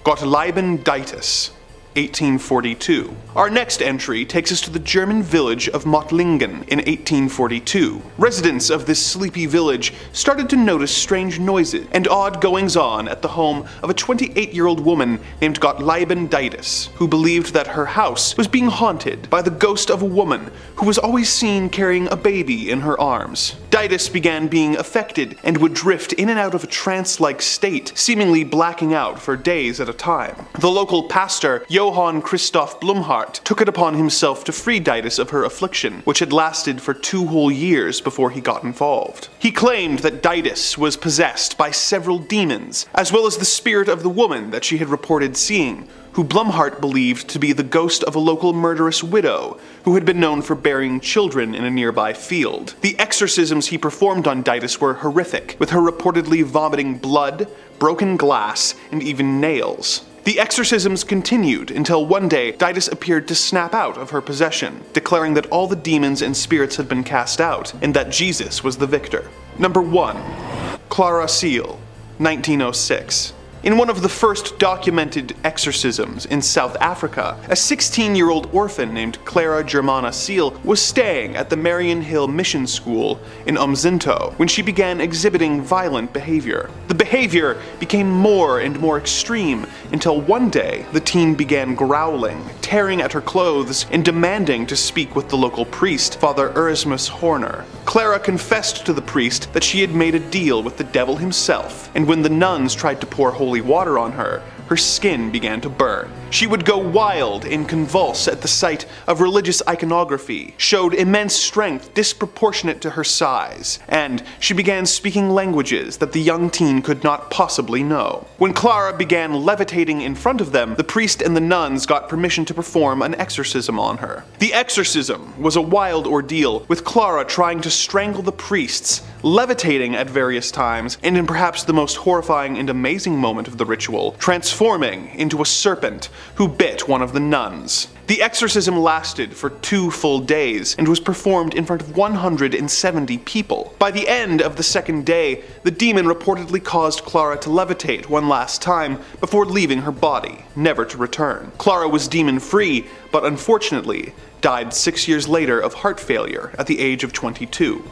Gottliebin Dittus, 1842. Our next entry takes us to the German village of Mottlingen in 1842. Residents of this sleepy village started to notice strange noises and odd goings-on at the home of a 28-year-old woman named Gottliebin Dittus, who believed that her house was being haunted by the ghost of a woman who was always seen carrying a baby in her arms. Dittus began being affected and would drift in and out of a trance-like state, seemingly blacking out for days at a time. The local pastor, Johann Christoph Blumhardt, took it upon himself to free Dittus of her affliction, which had lasted for 2 whole years before he got involved. He claimed that Dittus was possessed by several demons, as well as the spirit of the woman that she had reported seeing, who Blumhardt believed to be the ghost of a local murderous widow who had been known for burying children in a nearby field. The exorcisms he performed on Dittus were horrific, with her reportedly vomiting blood, broken glass, and even nails. The exorcisms continued until one day Dittus appeared to snap out of her possession, declaring that all the demons and spirits had been cast out and that Jesus was the victor. Number 1. Clara Cele, 1906. In one of the first documented exorcisms in South Africa, a 16-year-old orphan named Clara Germana Cele was staying at the Marion Hill Mission School in Umzinto when she began exhibiting violent behavior. The behavior became more and more extreme until one day the teen began growling, tearing at her clothes, and demanding to speak with the local priest, Father Erasmus Horner. Clara confessed to the priest that she had made a deal with the devil himself, and when the nuns tried to pour holy water on her, her skin began to burn. She would go wild and convulse at the sight of religious iconography, showed immense strength disproportionate to her size, and she began speaking languages that the young teen could not possibly know. When Clara began levitating in front of them, the priest and the nuns got permission to perform an exorcism on her. The exorcism was a wild ordeal, with Clara trying to strangle the priests, levitating at various times, and in perhaps the most horrifying and amazing moment of the ritual, transforming into a serpent who bit one of the nuns. The exorcism lasted for 2 full days and was performed in front of 170 people. By the end of the second day, the demon reportedly caused Clara to levitate one last time before leaving her body, never to return. Clara was demon-free, but unfortunately died 6 years later of heart failure at the age of 22.